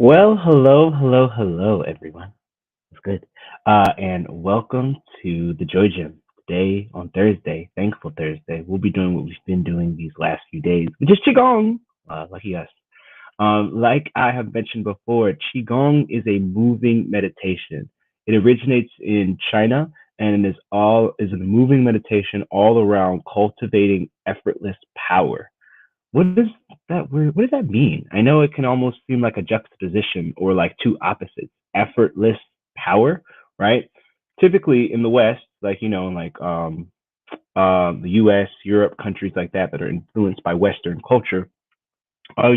Well, hello, everyone. It's good. And welcome to the Joy Gym. Today on Thursday, Thankful Thursday, we'll be doing what we've been doing these last few days, which is Qi Gong. Lucky us. Like I have mentioned before, Qi Gong is a moving meditation. It originates in China and is a moving meditation all around cultivating effortless power. What does what does that mean? I know it can almost seem like a juxtaposition or like two opposites. Effortless power, right? Typically in the West, like the US, Europe, countries like that are influenced by Western culture,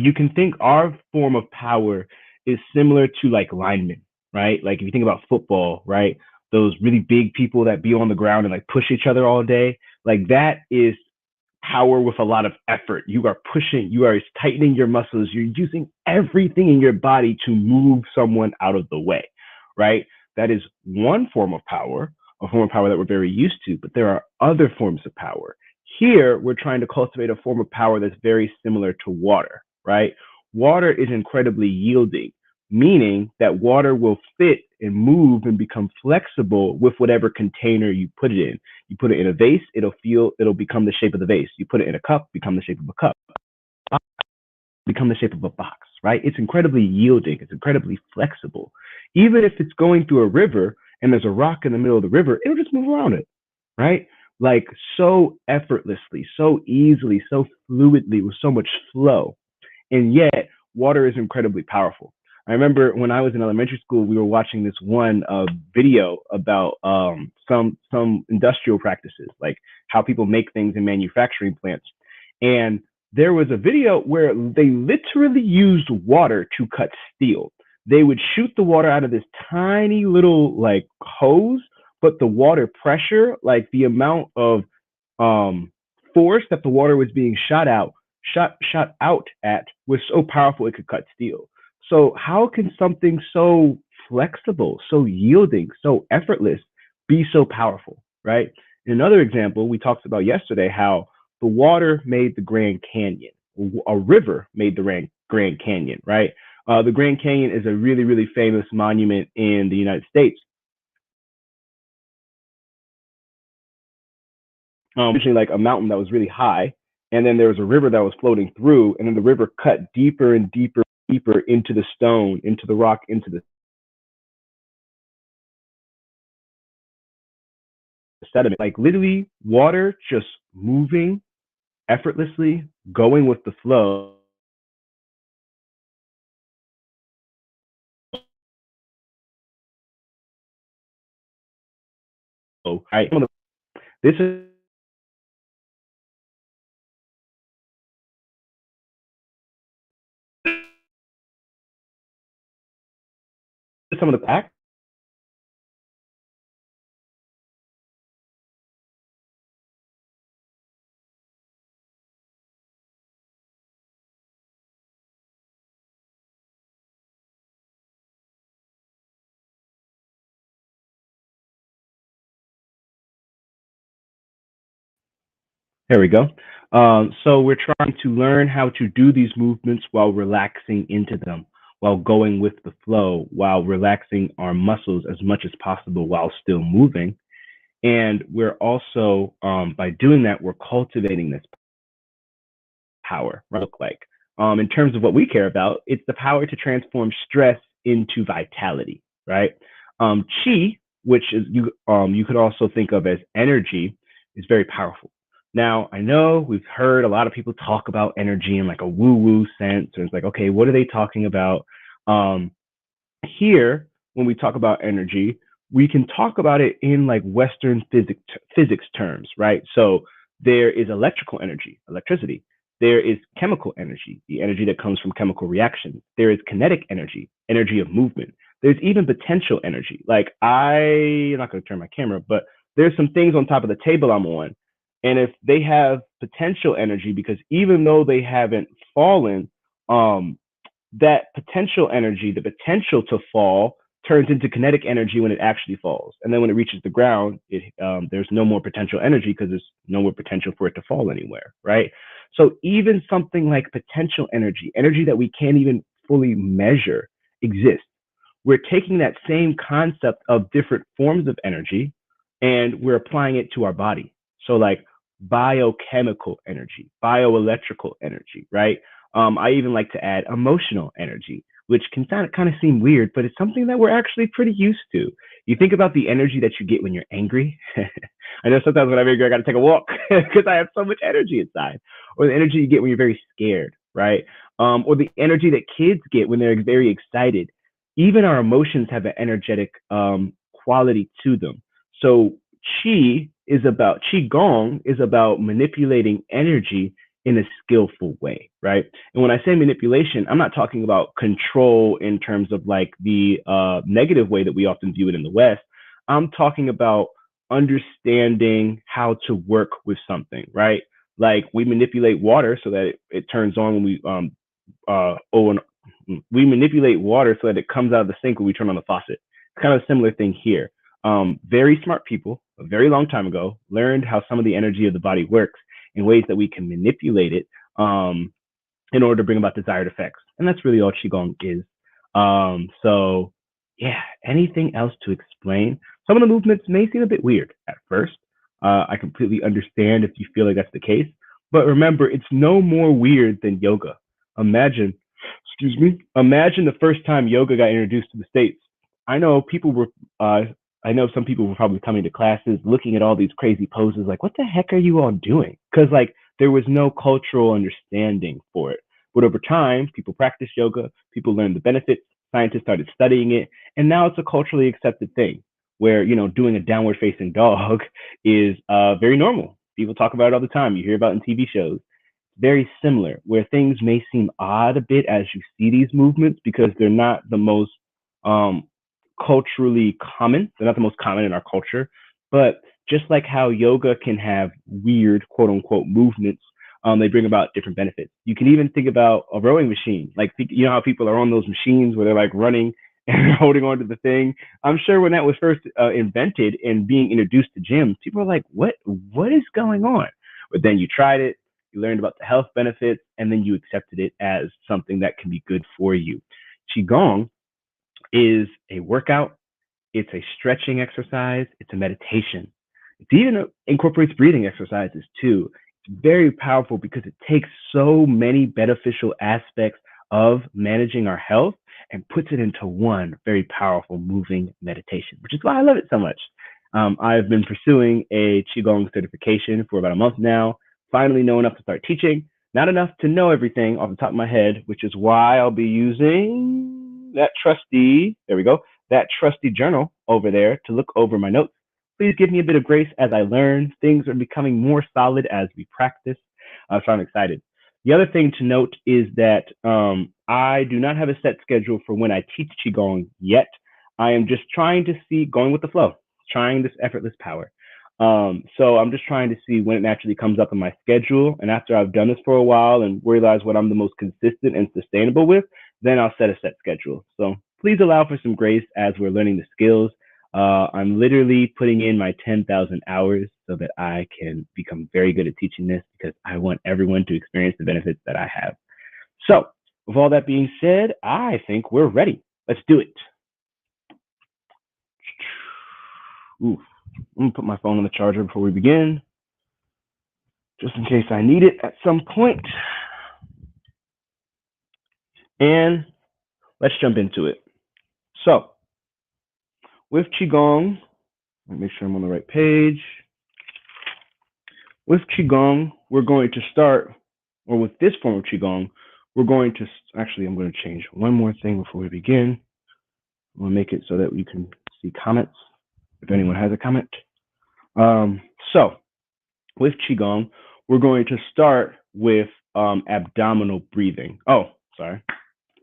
you can think our form of power is similar to like linemen, right? Like if you think about football, right? Those really big people that be on the ground and like push each other all day, like that is power with a lot of effort. You are pushing, you are tightening your muscles, you're using everything in your body to move someone out of the way, right? That is one form of power, a form of power that we're very used to, but there are other forms of power. Here, we're trying to cultivate a form of power that's very similar to water, right? Water is incredibly yielding, meaning that water will fit and move and become flexible with whatever container you put it in. You put it in a vase, it'll become the shape of the vase. You put it in a cup, become the shape of a cup, become the shape of a box, right? It's incredibly yielding, it's incredibly flexible. Even if it's going through a river and there's a rock in the middle of the river, it'll just move around it, right? Like so effortlessly, so easily, so fluidly, with so much flow. And yet, water is incredibly powerful. I remember when I was in elementary school, we were watching this one video about some industrial practices, like how people make things in manufacturing plants. And there was a video where they literally used water to cut steel. They would shoot the water out of this tiny little like hose, but the water pressure, like the amount of um, force that the water was being shot out at, was so powerful it could cut steel. So how can something so flexible, so yielding, so effortless be so powerful, right? In another example, we talked about yesterday how the water made the Grand Canyon. A river made the Grand Canyon, right? The Grand Canyon is a really, really famous monument in the United States. Originally like a mountain that was really high, and then there was a river that was floating through, and then the river cut deeper and deeper into the stone, into the rock, into the sediment. Like literally, water just moving effortlessly, going with the flow. Right? This is some of the facts. There we go. So we're trying to learn how to do these movements while relaxing into them, while going with the flow, while relaxing our muscles as much as possible while still moving. And we're also, by doing that, we're cultivating this power, right? Look like. In terms of what we care about, it's the power to transform stress into vitality, right? Chi, which is you could also think of as energy, is very powerful. Now, I know we've heard a lot of people talk about energy in like a woo-woo sense, or it's like, okay, what are they talking about? Um, Here, when we talk about energy, we can talk about it in like Western physics terms, right? So there is electrical energy, electricity. There is chemical energy, the energy that comes from chemical reactions. There is kinetic energy, energy of movement. There's even potential energy. Like I'm not going to turn my camera, but there's some things on top of the table I'm on. And if they have potential energy, because even though they haven't fallen, um, that potential energy, the potential to fall, turns into kinetic energy when it actually falls. And then when it reaches the ground, there's no more potential energy because there's no more potential for it to fall anywhere, right? So even something like potential energy, energy that we can't even fully measure, exist. We're taking that same concept of different forms of energy and we're applying it to our body. So, like biochemical energy, bioelectrical energy, right? I even like to add emotional energy, which can kind of seem weird, but it's something that we're actually pretty used to. You think about the energy that you get when you're angry. I know sometimes when I'm angry, I got to take a walk because I have so much energy inside, or the energy you get when you're very scared, right? Or the energy that kids get when they're very excited. Even our emotions have an energetic quality to them. So Qi Gong is about manipulating energy in a skillful way, right? And when I say manipulation, I'm not talking about control in terms of like the negative way that we often view it in the West. I'm talking about understanding how to work with something, right? Like we manipulate water so that it turns on when we manipulate water so that it comes out of the sink when we turn on the faucet. It's kind of a similar thing here. Very smart people a very long time ago learned how some of the energy of the body works in ways that we can manipulate it in order to bring about desired effects. And that's really all Qigong is. So, yeah, anything else to explain? Some of the movements may seem a bit weird at first. I completely understand if you feel like that's the case. But remember, it's no more weird than yoga. Imagine, imagine the first time yoga got introduced to the States. I know people were, uh, I know some people were probably coming to classes looking at all these crazy poses, like, what the heck are you all doing? Because, like, there was no cultural understanding for it. But over time, people practiced yoga, people learned the benefits, scientists started studying it, and now it's a culturally accepted thing where, doing a downward facing dog is very normal. People talk about it all the time. You hear about it in TV shows. Very similar, where things may seem odd a bit as you see these movements because they're not the most um, culturally common. They're not the most common in our culture. But just like how yoga can have weird, quote unquote, movements, they bring about different benefits. You can even think about a rowing machine. Like, you know how people are on those machines where they're like running and holding on to the thing. I'm sure when that was first invented and being introduced to gyms, people were like, what is going on? But then you tried it, you learned about the health benefits, and then you accepted it as something that can be good for you. Qigong is a workout, it's a stretching exercise, it's a meditation. It even incorporates breathing exercises too. It's very powerful because it takes so many beneficial aspects of managing our health and puts it into one very powerful moving meditation, which is why I love it so much. I've been pursuing a Qigong certification for about a month now, finally know enough to start teaching, not enough to know everything off the top of my head, which is why I'll be using there we go, that trusty journal over there to look over my notes. Please give me a bit of grace as I learn. Things are becoming more solid as we practice. So I'm excited. The other thing to note is that I do not have a set schedule for when I teach Qigong yet. I am just trying to see, going with the flow, trying this effortless power. So I'm just trying to see when it naturally comes up in my schedule. And after I've done this for a while and realize what I'm the most consistent and sustainable with, then I'll set a set schedule. So please allow for some grace as we're learning the skills. I'm literally putting in my 10,000 hours so that I can become very good at teaching this because I want everyone to experience the benefits that I have. So, with all that being said, I think we're ready. Let's do it. Ooh, I'm gonna put my phone on the charger before we begin, just in case I need it at some point. And let's jump into it. So, with Qigong, let me make sure I'm on the right page. With Qigong, we're going to start, or with this form of Qigong, we're going to, actually, I'm going to change one more thing before we begin. I'm going to make it so that you can see comments, if anyone has a comment. So, with Qigong, we're going to start with abdominal breathing. Oh, sorry.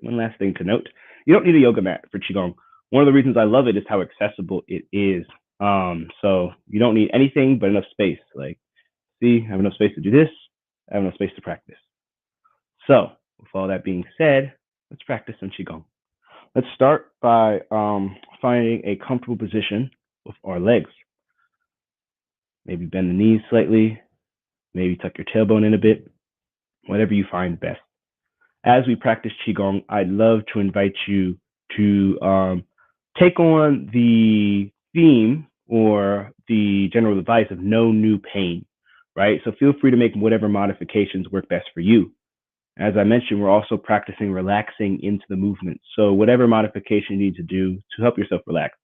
One last thing to note. You don't need a yoga mat for Qigong. One of the reasons I love it is how accessible it is. So you don't need anything but enough space. Like, see, I have enough space to do this. I have enough space to practice. So with all that being said, let's practice some Qigong. Let's start by finding a comfortable position with our legs. Maybe bend the knees slightly. Maybe tuck your tailbone in a bit. Whatever you find best. As we practice Qigong, I'd love to invite you to take on the theme or the general advice of no new pain, right? So feel free to make whatever modifications work best for you. As I mentioned, we're also practicing relaxing into the movement. So whatever modification you need to do to help yourself relax.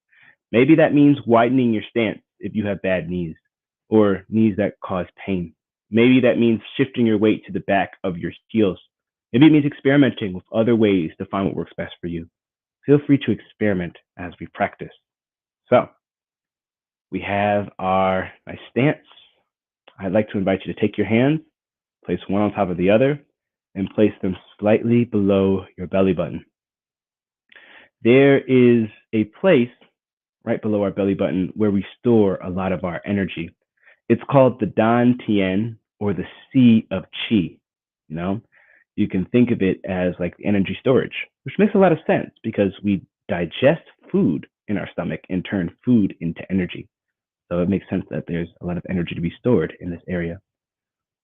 Maybe that means widening your stance if you have bad knees or knees that cause pain. Maybe that means shifting your weight to the back of your heels. Maybe it means experimenting with other ways to find what works best for you. Feel free to experiment as we practice. So we have our nice stance. I'd like to invite you to take your hands, place one on top of the other, and place them slightly below your belly button. There is a place right below our belly button where we store a lot of our energy. It's called the Dan Tian, or the Sea of Qi. You know, you can think of it as like energy storage, which makes a lot of sense because we digest food in our stomach and turn food into energy. So it makes sense that there's a lot of energy to be stored in this area.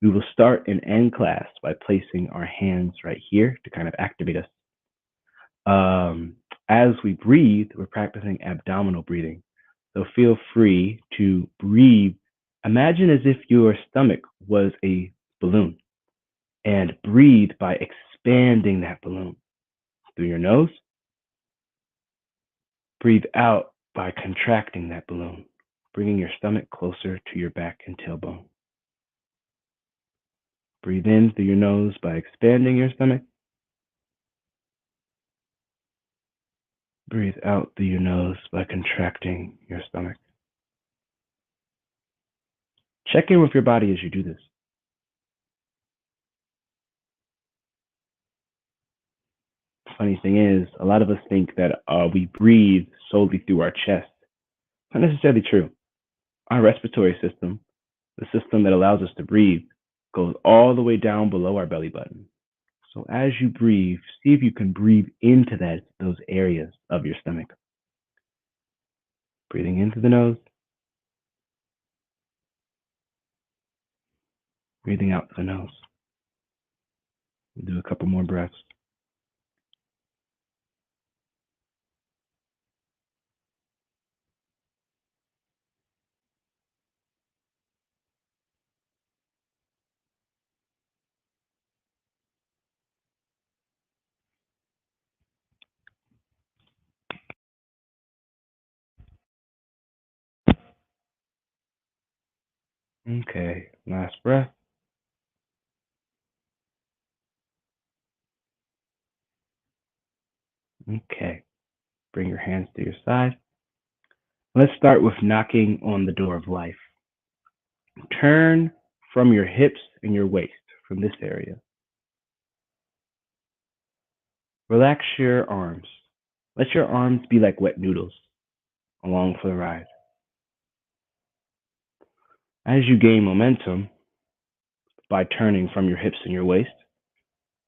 We will start and end class by placing our hands right here to kind of activate us. As we breathe, we're practicing abdominal breathing. So feel free to breathe. Imagine as if your stomach was a balloon and breathe by expanding that balloon through your nose. Breathe out by contracting that balloon, bringing your stomach closer to your back and tailbone. Breathe in through your nose by expanding your stomach. Breathe out through your nose by contracting your stomach. Check in with your body as you do this. Funny thing is, a lot of us think that we breathe solely through our chest. Not necessarily true. Our respiratory system, the system that allows us to breathe, goes all the way down below our belly button. So as you breathe, see if you can breathe into those areas of your stomach. Breathing in through the nose, breathing out through the nose. We'll do a couple more breaths. Okay, last breath. Okay, bring your hands to your side. Let's start with knocking on the door of life. Turn from your hips and your waist, from this area. Relax your arms. Let your arms be like wet noodles along for the ride. As you gain momentum by turning from your hips and your waist,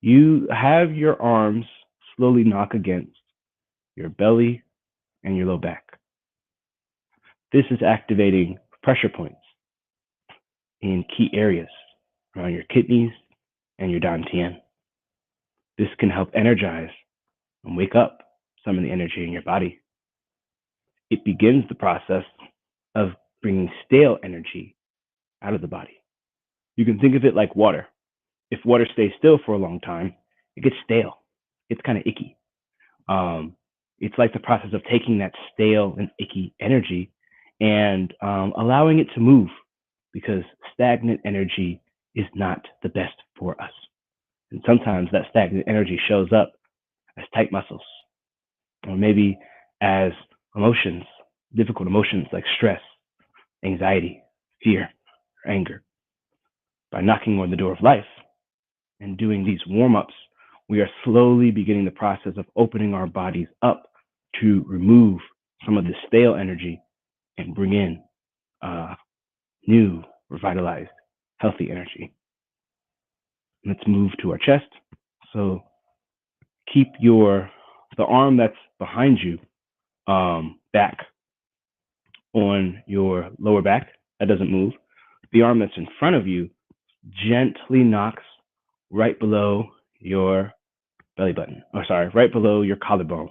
you have your arms slowly knock against your belly and your low back. This is activating pressure points in key areas around your kidneys and your dantian. This can help energize and wake up some of the energy in your body. It begins the process of bringing stale energy out of the body. You can think of it like water. If water stays still for a long time, it gets stale. It's kind of icky. It's like the process of taking that stale and icky energy and allowing it to move, because stagnant energy is not the best for us. And sometimes that stagnant energy shows up as tight muscles, or maybe as emotions, difficult emotions like stress, anxiety, fear, or anger. By knocking on the door of life and doing these warm ups, we are slowly beginning the process of opening our bodies up to remove some of the stale energy and bring in new, revitalized, healthy energy. Let's move to our chest. So keep the arm that's behind you back on your lower back. That doesn't move. The arm that's in front of you gently knocks right below your belly button. Right below your collarbone.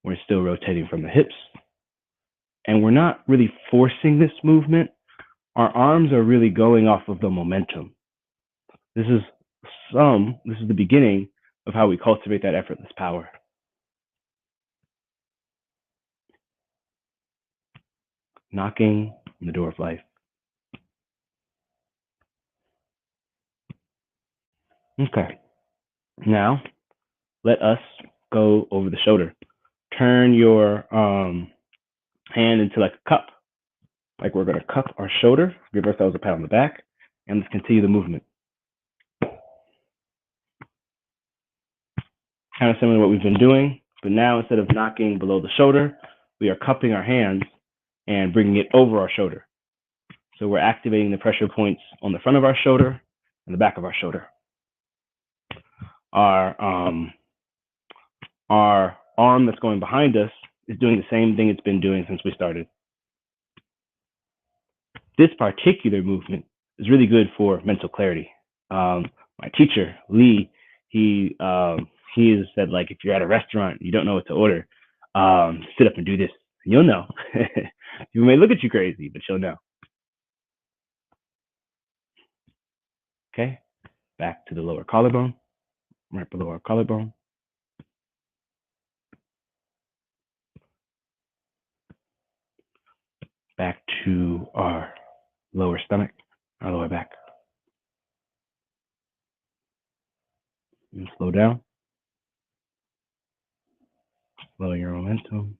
We're still rotating from the hips, and we're not really forcing this movement. Our arms are really going off of the momentum. This is this is the beginning of how we cultivate that effortless power. Knocking on the door of life. Okay. Now, let us go over the shoulder. Turn your hand into like a cup. Like we're going to cup our shoulder, give ourselves a pat on the back, and let's continue the movement. Kind of similar to what we've been doing, but now instead of knocking below the shoulder, we are cupping our hands and bringing it over our shoulder. So we're activating the pressure points on the front of our shoulder and the back of our shoulder. Our arm that's going behind us is doing the same thing it's been doing since we started. This particular movement is really good for mental clarity. My teacher, Lee, he has said, like, if you're at a restaurant, you don't know what to order, sit up and do this. You'll know. People may look at you crazy, but you'll know. Okay, back to the lower collarbone, right below our collarbone. Back to our lower stomach, our lower back. And slow down. Slow your momentum.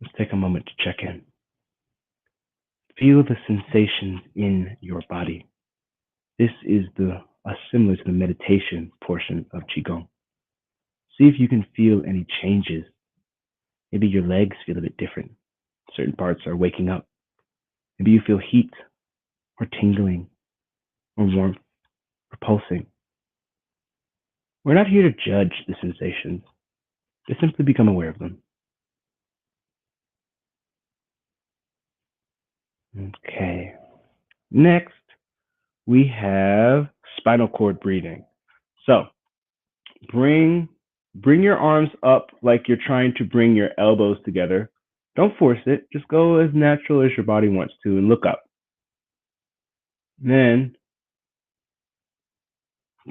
Let's take a moment to check in. Feel the sensations in your body. This is similar to the meditation portion of Qi Gong. See if you can feel any changes. Maybe your legs feel a bit different. Certain parts are waking up. Maybe you feel heat or tingling or warmth or pulsing. We're not here to judge the sensations. Just simply become aware of them. Okay. Next, we have spinal cord breathing. So bring your arms up like you're trying to bring your elbows together. Don't force it. Just go as natural as your body wants to and look up. Then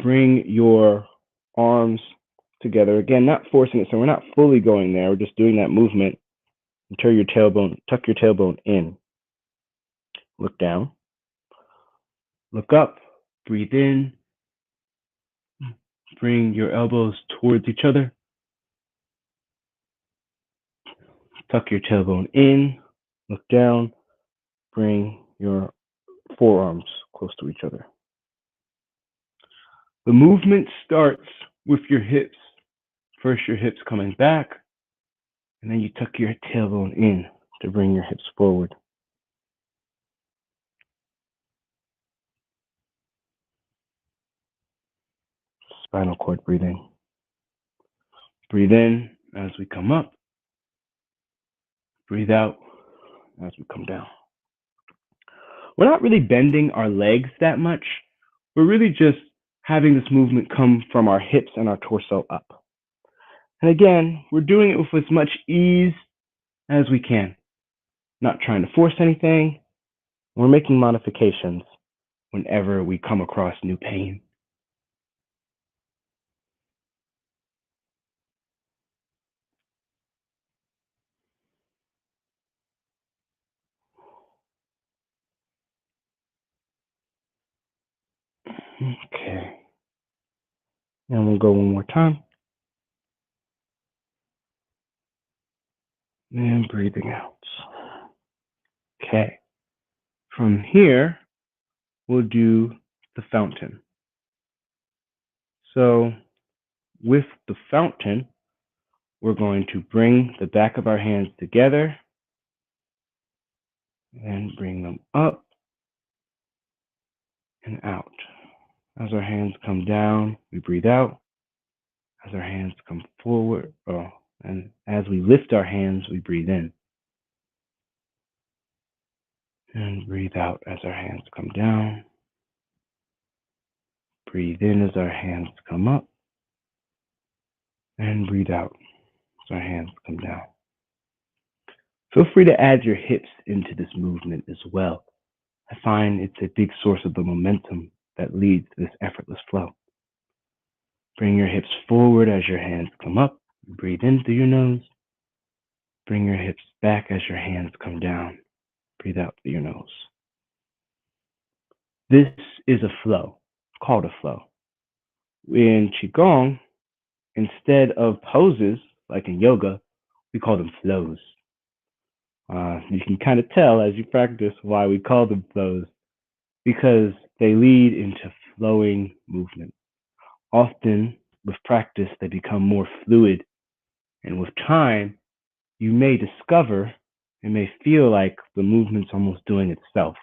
bring your arms together. Again, not forcing it. So we're not fully going there. We're just doing that movement. And tuck your tailbone in. Look down. Look up. Breathe in. Bring your elbows towards each other. Tuck your tailbone in. Look down. Bring your forearms close to each other. The movement starts with your hips. First, your hips coming back, and then you tuck your tailbone in to bring your hips forward. Spinal cord breathing. Breathe in as we come up. Breathe out as we come down. We're not really bending our legs that much. We're really just having this movement come from our hips and our torso up. And again, we're doing it with as much ease as we can. Not trying to force anything. We're making modifications whenever we come across new pain. Okay. And we'll go one more time. And breathing out. Okay. From here, we'll do the fountain. So with the fountain, we're going to bring the back of our hands together and bring them up and out. As our hands come down, we breathe out. As our hands come forward, and as we lift our hands, we breathe in. And breathe out as our hands come down. Breathe in as our hands come up. And breathe out so our hands come down. Feel free to add your hips into this movement as well. I find it's a big source of the momentum that leads to this effortless flow. Bring your hips forward as your hands come up. Breathe in through your nose. Bring your hips back as your hands come down. Breathe out through your nose. This is a flow, called a flow. In Qi Gong, instead of poses like in yoga, we call them flows. You can kind of tell as you practice why we call them flows, because they lead into flowing movement. Often, with practice, they become more fluid, and with time, you may discover it may feel like the movement's almost doing itself.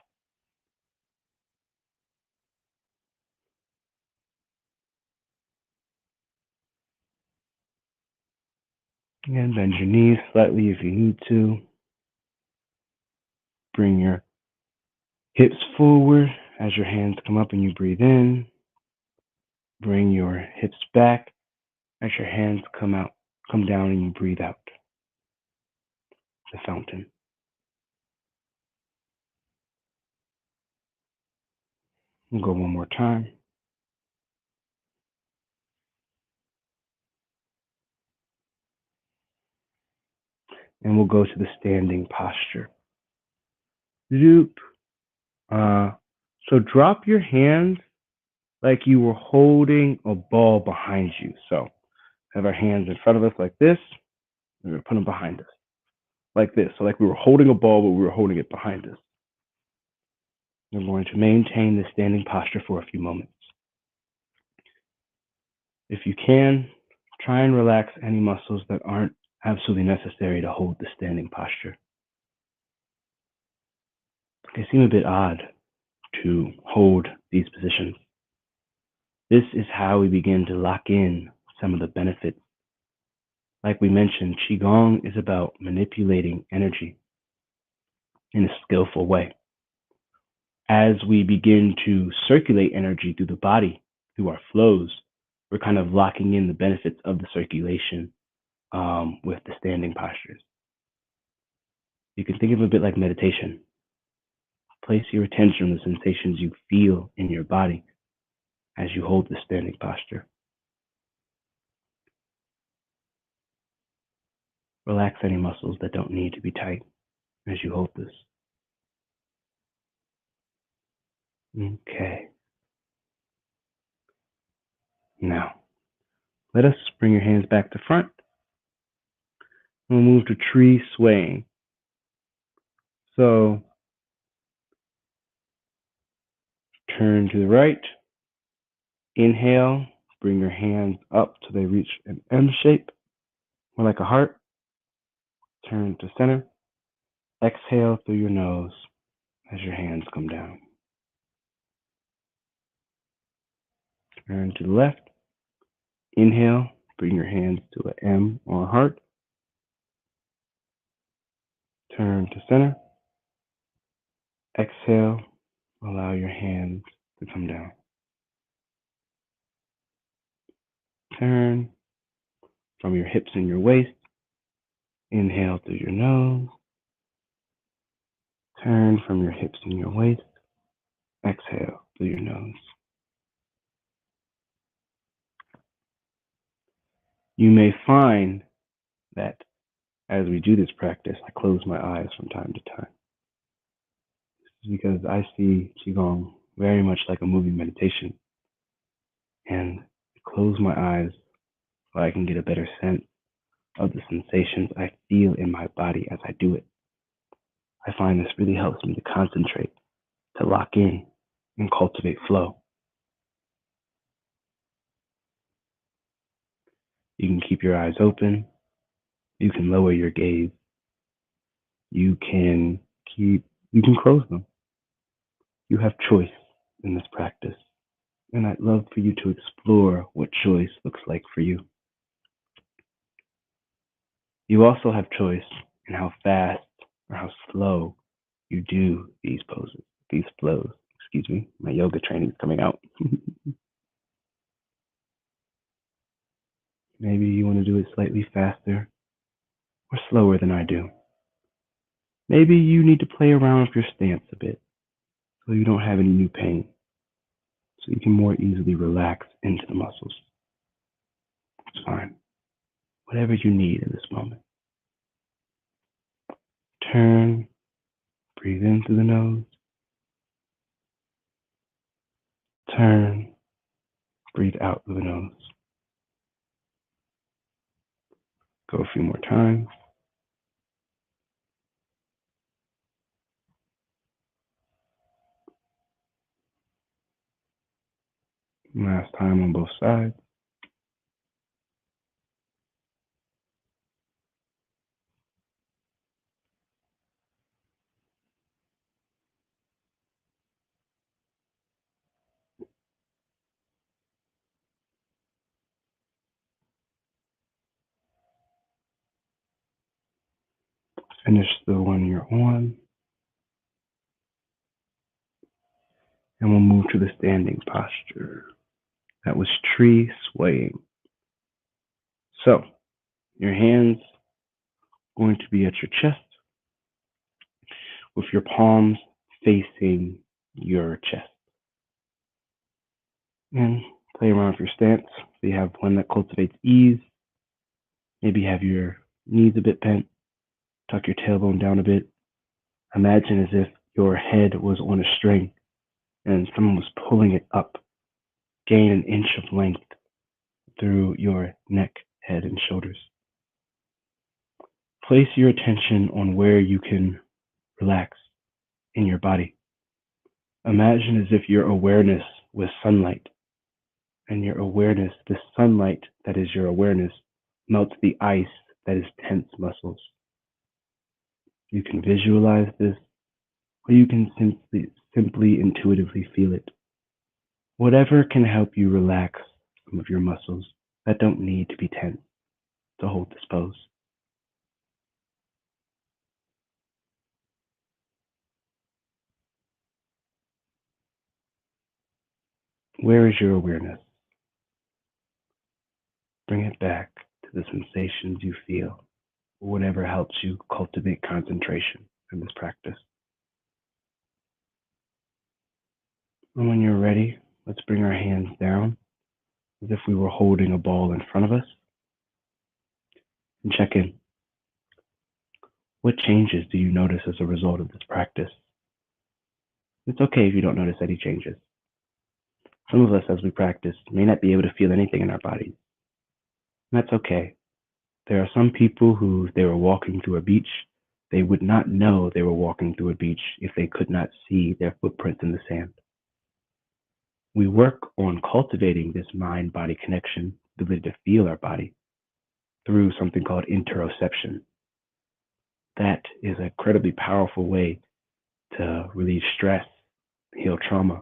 And bend your knees slightly if you need to. Bring your hips forward as your hands come up and you breathe in. Bring your hips back as your hands come down and you breathe out. The fountain. We'll go one more time. And we'll go to the standing posture. Zoop. So drop your hands like you were holding a ball behind you. So have our hands in front of us like this, and we're putting them behind us like this. So like we were holding a ball, but we were holding it behind us. We're going to maintain the standing posture for a few moments. If you can, try and relax any muscles that aren't absolutely necessary to hold the standing posture. They seem a bit odd to hold these positions. This is how we begin to lock in some of the benefits. Like we mentioned, Qi Gong is about manipulating energy in a skillful way. As we begin to circulate energy through the body, through our flows, we're kind of locking in the benefits of the circulation with the standing postures. You can think of it a bit like meditation. Place your attention on the sensations you feel in your body as you hold the standing posture. Relax any muscles that don't need to be tight as you hold this. Okay. Now, let us bring your hands back to front. We'll move to tree swaying. So, turn to the right. Inhale, bring your hands up till they reach an M shape, or like a heart. Turn to center. Exhale through your nose as your hands come down. Turn to the left. Inhale, bring your hands to an M or a heart. Turn to center. Exhale, allow your hands to come down. Turn from your hips and your waist. Inhale through your nose. Turn from your hips and your waist. Exhale through your nose. You may find that as we do this practice, I close my eyes from time to time. This is because I see Qigong very much like a moving meditation. And I close my eyes so I can get a better sense of the sensations I feel in my body as I do it. I find this really helps me to concentrate, to lock in, and cultivate flow. You can keep your eyes open. You can lower your gaze. You can close them. You have choice in this practice. And I'd love for you to explore what choice looks like for you. You also have choice in how fast or how slow you do these poses, these flows. Excuse me, my yoga training is coming out. Maybe you want to do it slightly faster or slower than I do. Maybe you need to play around with your stance a bit so you don't have any new pain, so you can more easily relax into the muscles. It's fine. Whatever you need in this moment. Turn, breathe in through the nose, turn, breathe out through the nose. Go a few more times. Last time on both sides. Finish the one you're on, and we'll move to the standing posture. That was tree swaying. So, your hands going to be at your chest with your palms facing your chest. And play around with your stance. So you have one that cultivates ease. Maybe have your knees a bit bent. Tuck your tailbone down a bit. Imagine as if your head was on a string and someone was pulling it up. Gain an inch of length through your neck, head, and shoulders. Place your attention on where you can relax in your body. Imagine as if your awareness was sunlight, and your awareness, the sunlight that is your awareness, melts the ice that is tense muscles. You can visualize this, or you can simply intuitively feel it. Whatever can help you relax some of your muscles that don't need to be tense to hold this pose. Where is your awareness? Bring it back to the sensations you feel, or whatever helps you cultivate concentration in this practice. And when you're ready, let's bring our hands down as if we were holding a ball in front of us and check in. What changes do you notice as a result of this practice? It's okay if you don't notice any changes. Some of us, as we practice, may not be able to feel anything in our bodies. And that's okay. There are some people who, if they were walking through a beach, they would not know they were walking through a beach if they could not see their footprints in the sand. We work on cultivating this mind-body connection, the ability to feel our body, through something called interoception. That is an incredibly powerful way to relieve stress, heal trauma.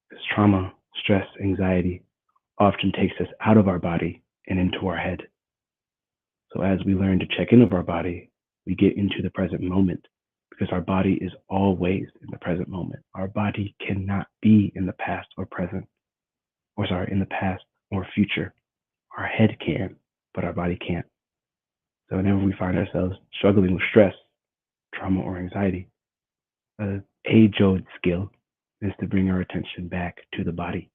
Because trauma, stress, anxiety often takes us out of our body and into our head. So as we learn to check in with our body, we get into the present moment because our body is always in the present moment. Our body cannot be in the past or present, in the past or future. Our head can, but our body can't. So whenever we find ourselves struggling with stress, trauma, or anxiety, an age-old skill is to bring our attention back to the body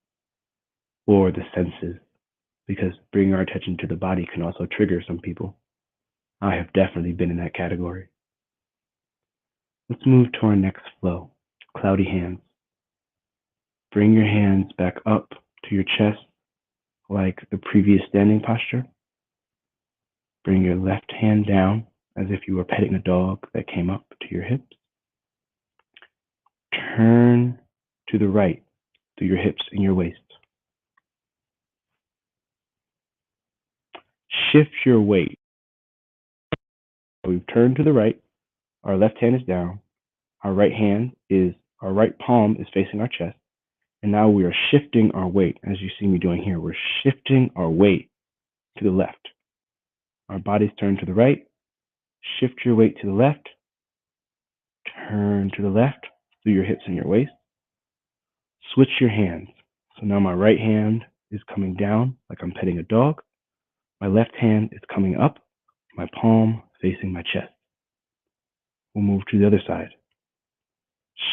or the senses, because bringing our attention to the body can also trigger some people. I have definitely been in that category. Let's move to our next flow, cloudy hands. Bring your hands back up to your chest like the previous standing posture. Bring your left hand down as if you were petting a dog that came up to your hips. Turn to the right through your hips and your waist. Shift your weight. We've turned to the right. Our left hand is down. Our right palm is facing our chest. And now we are shifting our weight, as you see me doing here. We're shifting our weight to the left. Our body's turned to the right. Shift your weight to the left. Turn to the left through your hips and your waist. Switch your hands. So now my right hand is coming down like I'm petting a dog. My left hand is coming up, my palm facing my chest. We'll move to the other side.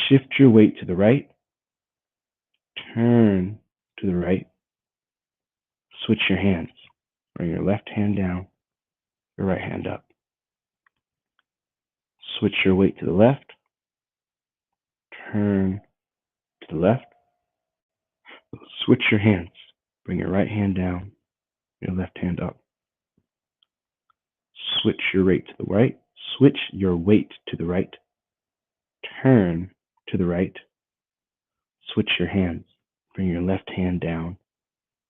Shift your weight to the right, turn to the right, switch your hands. Bring your left hand down, your right hand up. Switch your weight to the left, turn to the left, switch your hands. Bring your right hand down, your left hand up. Switch your weight to the right, switch your weight to the right, turn to the right, switch your hands. Bring your left hand down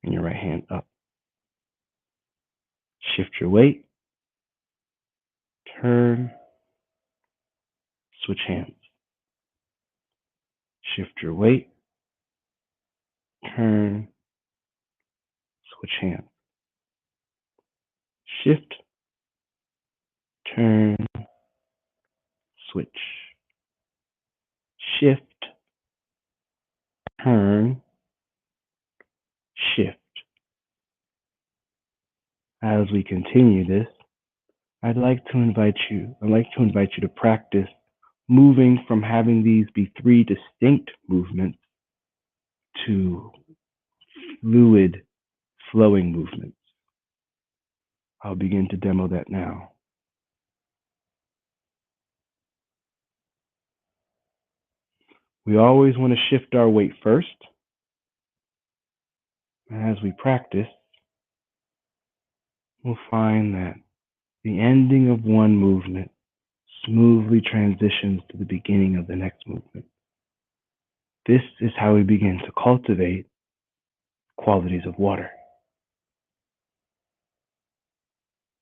and your right hand up. Shift your weight, turn, switch hands. Shift your weight, turn, switch hands. Shift, turn, switch. Shift, turn, shift. As we continue this, I'd like to invite you to practice moving from having these be 3 distinct movements to fluid, flowing movements. I'll begin to demo that now. We always want to shift our weight first. And as we practice, we'll find that the ending of one movement smoothly transitions to the beginning of the next movement. This is how we begin to cultivate qualities of water.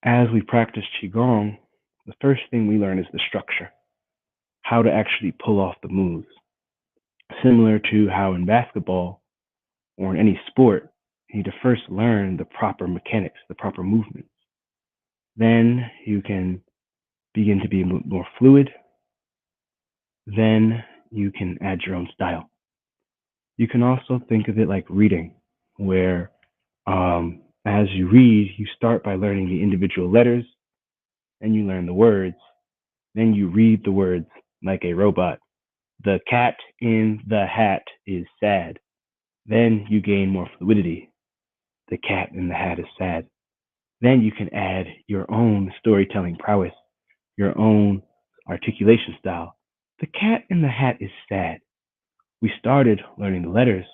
As we practice Qi Gong, the first thing we learn is the structure, how to actually pull off the moves. Similar to how in basketball or in any sport, you need to first learn the proper mechanics, the proper movements. Then you can begin to be more fluid. Then you can add your own style. You can also think of it like reading, where as you read, you start by learning the individual letters, and you learn the words. Then you read the words like a robot. The cat in the hat is sad. Then you gain more fluidity. The cat in the hat is sad. Then you can add your own storytelling prowess, your own articulation style. The cat in the hat is sad. We started learning the letters,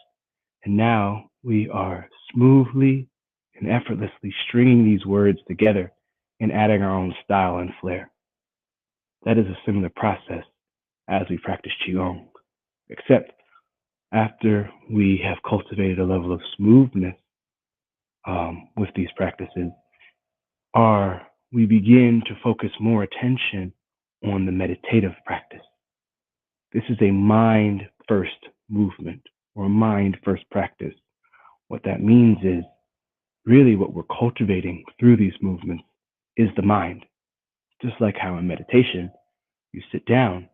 and now we are smoothly and effortlessly stringing these words together and adding our own style and flair. That is a similar process as we practice Qigong, except after we have cultivated a level of smoothness with these practices, we begin to focus more attention on the meditative practice. This is a mind-first movement or mind-first practice. What that means is really what we're cultivating through these movements is the mind. Just like how in meditation, you sit down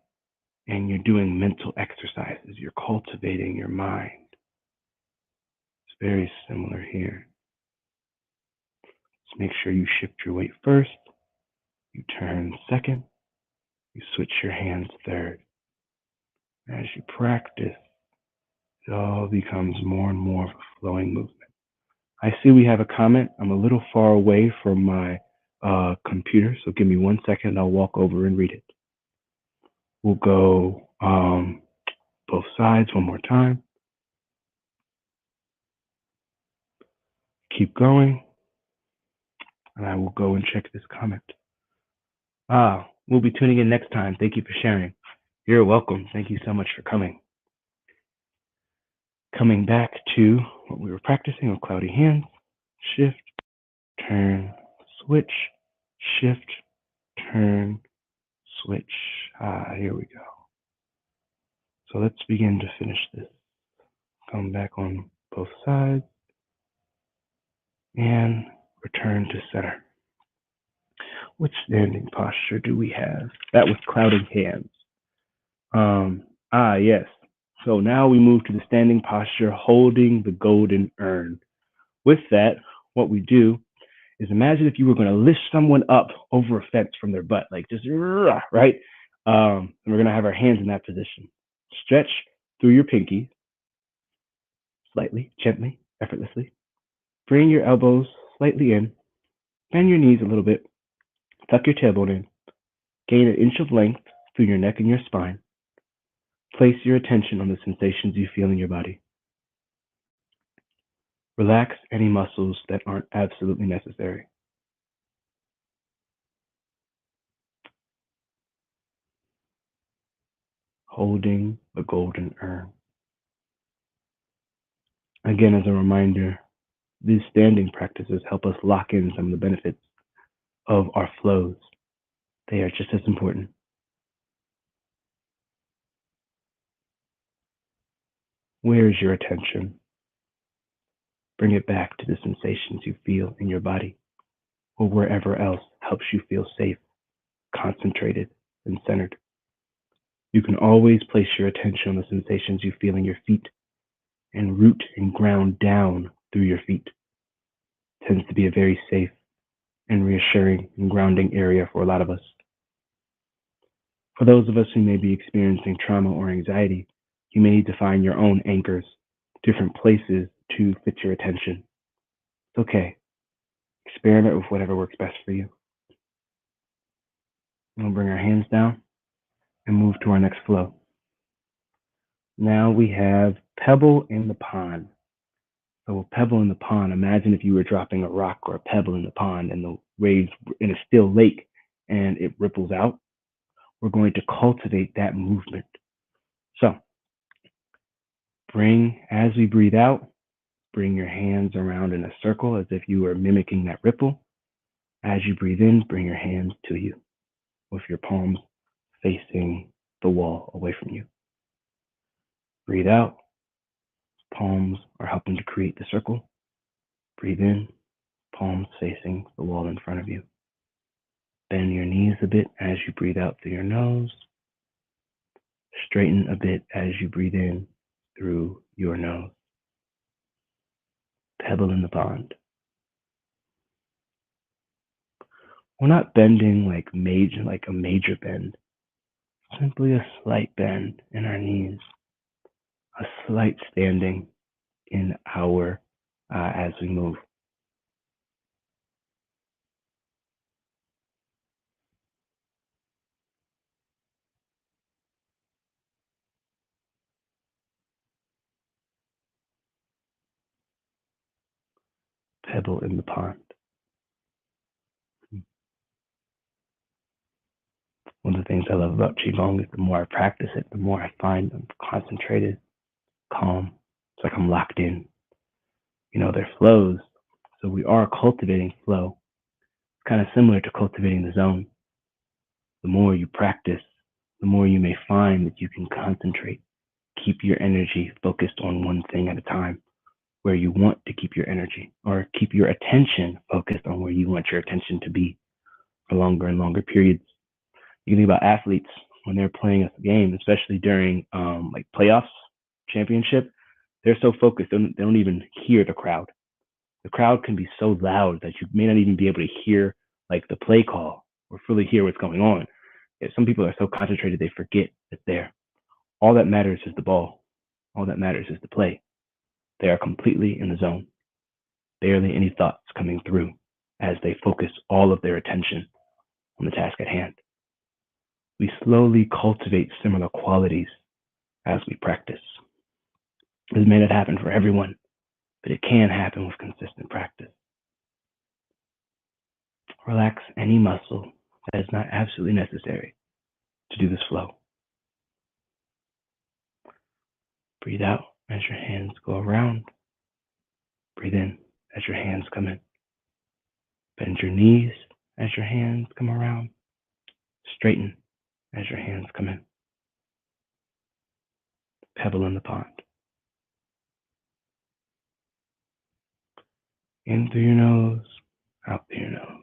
and you're doing mental exercises. You're cultivating your mind. It's very similar here. Just make sure you shift your weight first. You turn second. You switch your hands third. As you practice, it all becomes more and more of a flowing movement. I see we have a comment. I'm a little far away from my computer, so give me 1 second. I'll walk over and read it. We'll go both sides one more time. Keep going. And I will go and check this comment. We'll be tuning in next time. Thank you for sharing. You're welcome. Thank you so much for coming. Coming back to what we were practicing with cloudy hands. Shift, turn, switch, shift, turn, switch. Here we go. So let's begin to finish this. Come back on both sides and return to center. Which standing posture do we have? That was clouded hands. Yes. So now we move to the standing posture, holding the golden urn. With that, what we do is imagine if you were going to lift someone up over a fence from their butt, like just right. And we're going to have our hands in that position. Stretch through your pinky, slightly, gently, effortlessly. Bring your elbows slightly in. Bend your knees a little bit. Tuck your tailbone in. Gain an inch of length through your neck and your spine. Place your attention on the sensations you feel in your body. Relax any muscles that aren't absolutely necessary. Holding the golden urn. Again, as a reminder, these standing practices help us lock in some of the benefits of our flows. They are just as important. Where is your attention? Bring it back to the sensations you feel in your body or wherever else helps you feel safe, concentrated, and centered. You can always place your attention on the sensations you feel in your feet and root and ground down through your feet. It tends to be a very safe and reassuring and grounding area for a lot of us. For those of us who may be experiencing trauma or anxiety, you may need to find your own anchors, different places to fit your attention. It's okay. Experiment with whatever works best for you. We'll bring our hands down and move to our next flow. Now we have pebble in the pond. So a pebble in the pond, imagine if you were dropping a rock or a pebble in the pond and the waves in a still lake and it ripples out. We're going to cultivate that movement. So as we breathe out, bring your hands around in a circle as if you were mimicking that ripple. As you breathe in, bring your hands to you with your palms facing the wall away from you. Breathe out. Palms are helping to create the circle. Breathe in. Palms facing the wall in front of you. Bend your knees a bit as you breathe out through your nose. Straighten a bit as you breathe in through your nose. Pebble in the pond. We're not bending like a major bend. Simply a slight bend in our knees. A slight standing in our as we move. Pebble in the pond. One of the things I love about Qi Gong is the more I practice it, the more I find I'm concentrated, calm. It's like I'm locked in. They're flows. So we are cultivating flow. It's kind of similar to cultivating the zone. The more you practice, the more you may find that you can concentrate, keep your energy focused on one thing at a time, where you want to keep your energy, or keep your attention focused on where you want your attention to be for longer and longer periods. You can think about athletes when they're playing a game, especially during like playoffs, championship. They're so focused, they don't even hear the crowd. The crowd can be so loud that you may not even be able to hear like the play call or fully hear what's going on. Some people are so concentrated they forget it's there. All that matters is the ball. All that matters is the play. They are completely in the zone. Barely any thoughts coming through as they focus all of their attention on the task at hand. We slowly cultivate similar qualities as we practice. This may not happen for everyone, but it can happen with consistent practice. Relax any muscle that is not absolutely necessary to do this flow. Breathe out as your hands go around. Breathe in as your hands come in. Bend your knees as your hands come around. Straighten as your hands come in. Pebble in the pond. In through your nose, out through your nose.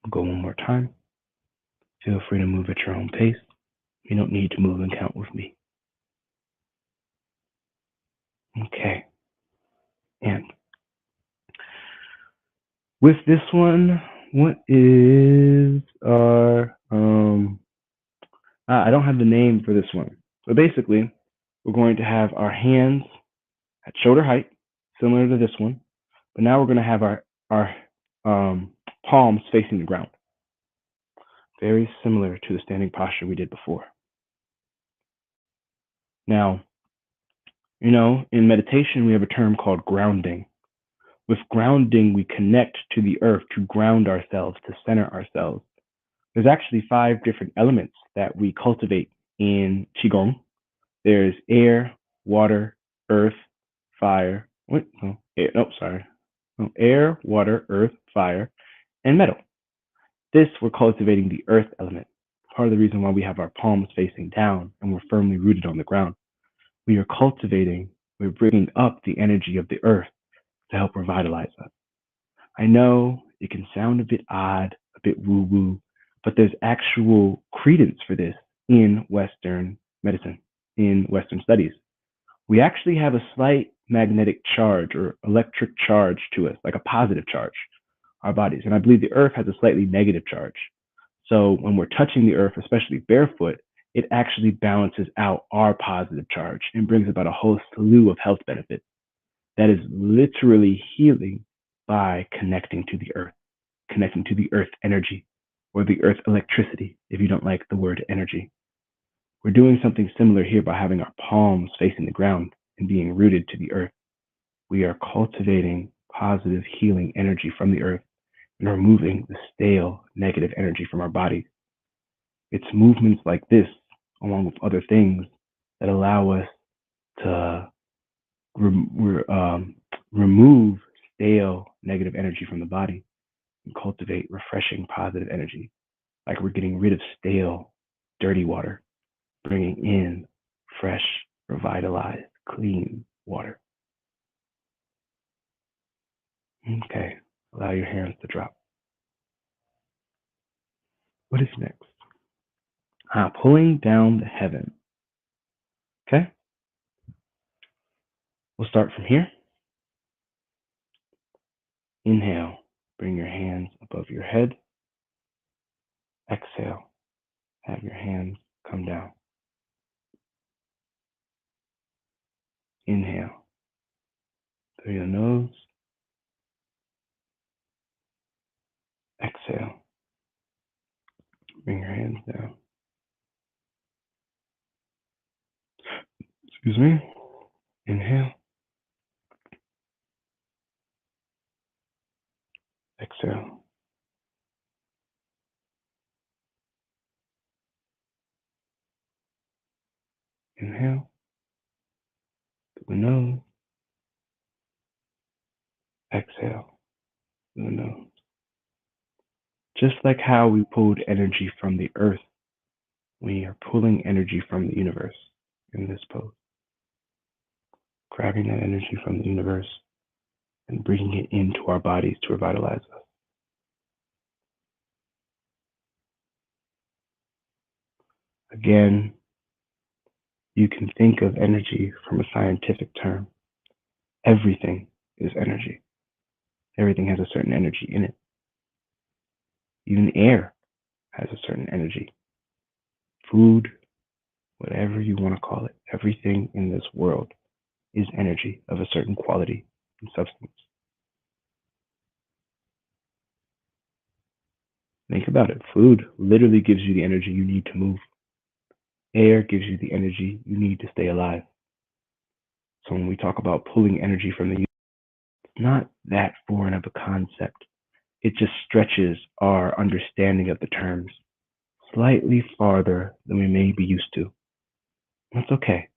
We'll go one more time. Feel free to move at your own pace. You don't need to move and count with me. Okay. And with this one, what is our I don't have the name for this one. But basically, we're going to have our hands at shoulder height, similar to this one. But now we're going to have our palms facing the ground, very similar to the standing posture we did before. Now, in meditation, we have a term called grounding. With grounding, we connect to the earth to ground ourselves, to center ourselves. There's actually 5 different elements that we cultivate in Qi Gong. There's air, water, earth, fire. Wait, no, air, no, sorry. No, air, water, earth, fire, and metal. This, we're cultivating the earth element. Part of the reason why we have our palms facing down and we're firmly rooted on the ground. We're bringing up the energy of the earth to help revitalize us. I know it can sound a bit odd, a bit woo woo, but there's actual credence for this in Western medicine, in Western studies. We actually have a slight magnetic charge or electric charge to us, like a positive charge, our bodies. And I believe the earth has a slightly negative charge. So when we're touching the earth, especially barefoot, it actually balances out our positive charge and brings about a whole slew of health benefits. That is literally healing by connecting to the earth, connecting to the earth energy or the earth electricity, if you don't like the word energy. We're doing something similar here by having our palms facing the ground and being rooted to the earth. We are cultivating positive healing energy from the earth and removing the stale negative energy from our bodies. It's movements like this, along with other things, that allow us to remove stale negative energy from the body and cultivate refreshing positive energy, like we're getting rid of stale, dirty water, bringing in fresh, revitalized, clean water. Okay, allow your hands to drop. What is next? Pulling down the heaven. Okay, we'll start from here. Inhale, bring your hands above your head. Exhale, have your hands come down. Inhale through your nose. Exhale, bring your hands down. Excuse me. Inhale. Exhale. Inhale through the nose. Exhale through the nose. Just like how we pulled energy from the earth, we are pulling energy from the universe in this pose. Grabbing that energy from the universe and bringing it into our bodies to revitalize us. Again, you can think of energy from a scientific term. Everything is energy. Everything has a certain energy in it. Even air has a certain energy. Food, whatever you want to call it, everything in this world is energy of a certain quality and substance. Think about it. Food literally gives you the energy you need to move. Air gives you the energy you need to stay alive. So when we talk about pulling energy from the universe, it's not that foreign of a concept. It just stretches our understanding of the terms slightly farther than we may be used to. That's okay.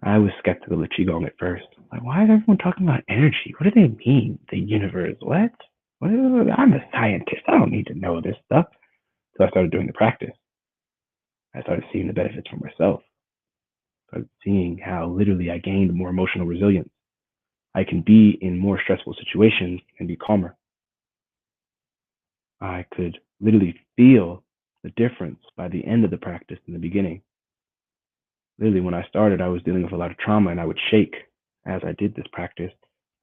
I was skeptical of Qi Gong at first. Like, why is everyone talking about energy? What do they mean? The universe? What? I'm a scientist. I don't need to know this stuff. So I started doing the practice. I started seeing the benefits for myself. I started seeing how literally I gained more emotional resilience. I can be in more stressful situations and be calmer. I could literally feel the difference by the end of the practice in the beginning. Literally, when I started, I was dealing with a lot of trauma and I would shake. as I did this practice.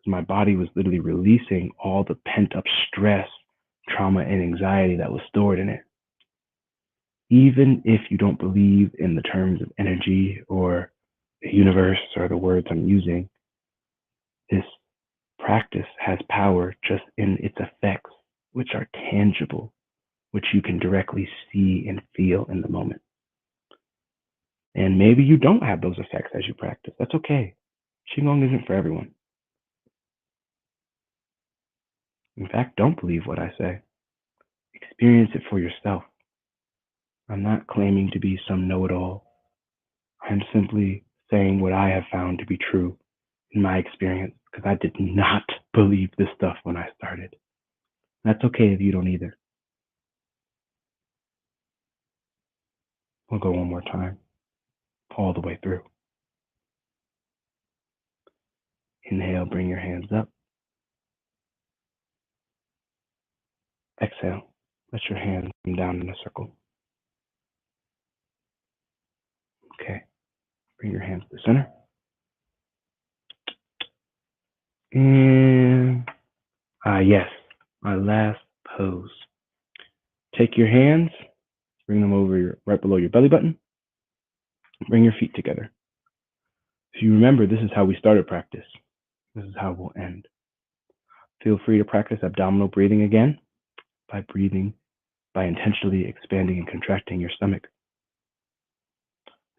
My body was literally releasing all the pent up stress, trauma, and anxiety that was stored in it. Even if you don't believe in the terms of energy or the universe or the words I'm using, this practice has power just in its effects, which are tangible, which you can directly see and feel in the moment. And maybe you don't have those effects as you practice. That's okay. Qigong isn't for everyone. In fact, don't believe what I say. Experience it for yourself. I'm not claiming to be some know it all. I'm simply saying what I have found to be true in my experience because I did not believe this stuff when I started. That's okay if you don't either. We'll go one more time, all the way through. Inhale, bring your hands up. Exhale, let your hands come down in a circle. Okay, bring your hands to the center. And yes, our last pose. Take your hands, bring them over right below your belly button. Bring your feet together. If you remember, this is how we started practice. This is how we'll end. Feel free to practice abdominal breathing again by intentionally expanding and contracting your stomach.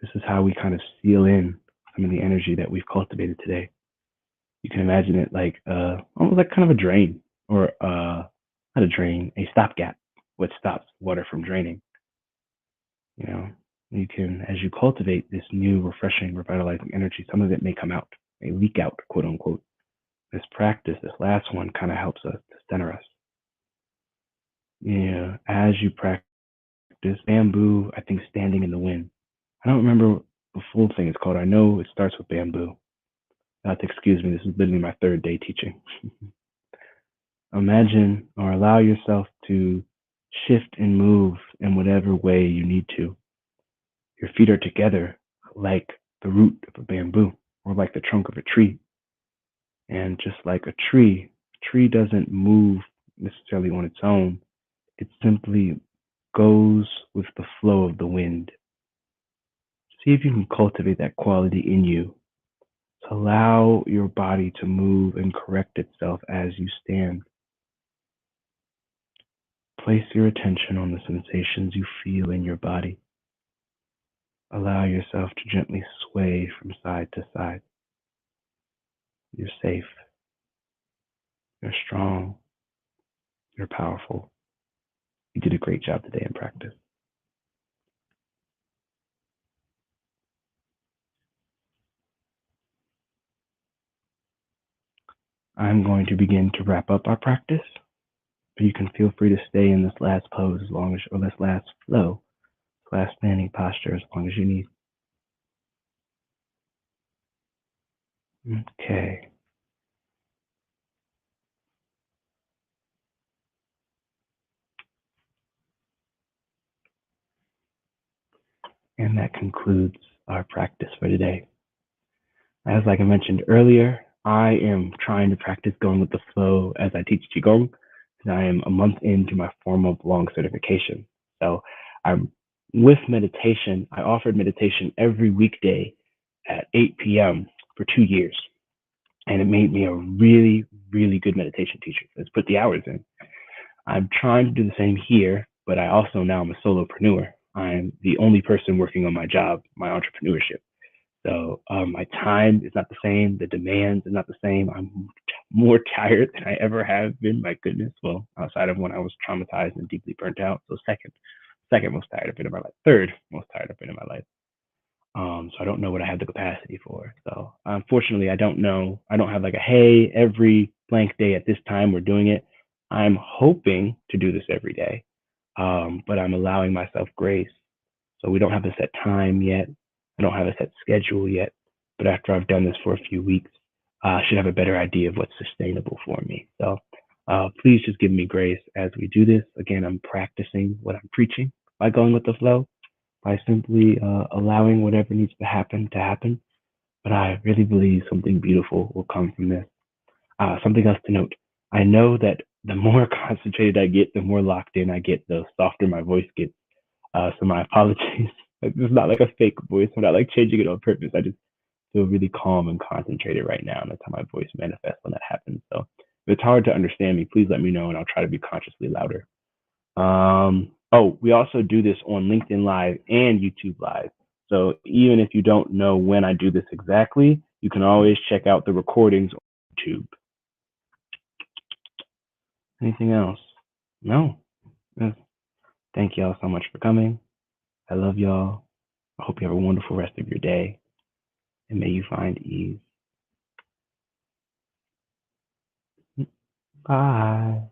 This is how we kind of seal in some of the energy that we've cultivated today. You can imagine it like almost like kind of a drain, or not a drain, a stopgap, what stops water from draining. You know, you can, as you cultivate this new, refreshing, revitalizing energy, some of it may come out, may leak out, quote unquote. This practice, this last one, kind of helps us to center us. Yeah, as you practice bamboo, I think standing in the wind. I don't remember the full thing it's called. I know it starts with bamboo. Excuse me, this is literally my third day teaching. Imagine or allow yourself to shift and move in whatever way you need to. Your feet are together like the root of a bamboo or like the trunk of a tree. And just like a tree doesn't move necessarily on its own. It simply goes with the flow of the wind. See if you can cultivate that quality in you. To allow your body to move and correct itself as you stand. Place your attention on the sensations you feel in your body. Allow yourself to gently sway from side to side. You're safe. You're strong. You're powerful. You did a great job today in practice. I'm going to begin to wrap up our practice, but you can feel free to stay in this last pose as long as, or this last flow, last standing posture as long as you need. Okay. And that concludes our practice for today. As like I mentioned earlier, I am trying to practice going with the flow as I teach Qi Gong, and I am a month into my formal long certification. So I'm with meditation. I offered meditation every weekday at 8 p.m. for 2 years, and it made me a really, really good meditation teacher. Let's put the hours in. I'm trying to do the same here, but I also now am a solopreneur. I'm the only person working on my job, my entrepreneurship. So my time is not the same. The demands are not the same. I'm more tired than I ever have been. My goodness. Well, outside of when I was traumatized and deeply burnt out. So second most tired I've been in my life. Third most tired I've been in my life. So I don't know what I have the capacity for. So unfortunately, I don't know. I don't have like a, hey, every blank day at this time we're doing it. I'm hoping to do this every day, but I'm allowing myself grace. So we don't have a set time yet. I don't have a set schedule yet. But after I've done this for a few weeks, I should have a better idea of what's sustainable for me. So please just give me grace as we do this. Again, I'm practicing what I'm preaching by going with the flow, by simply allowing whatever needs to happen, but I really believe something beautiful will come from this. Something else to note. I know that the more concentrated I get, the more locked in I get, the softer my voice gets. So my apologies. Like, this is not like a fake voice. I'm not like changing it on purpose. I just feel really calm and concentrated right now, and that's how my voice manifests when that happens. So if it's hard to understand me, please let me know, and I'll try to be consciously louder. Oh, we also do this on LinkedIn Live and YouTube Live. So even if you don't know when I do this exactly, you can always check out the recordings on YouTube. Anything else? No. Thank y'all so much for coming. I love y'all. I hope you have a wonderful rest of your day, and may you find ease. Bye.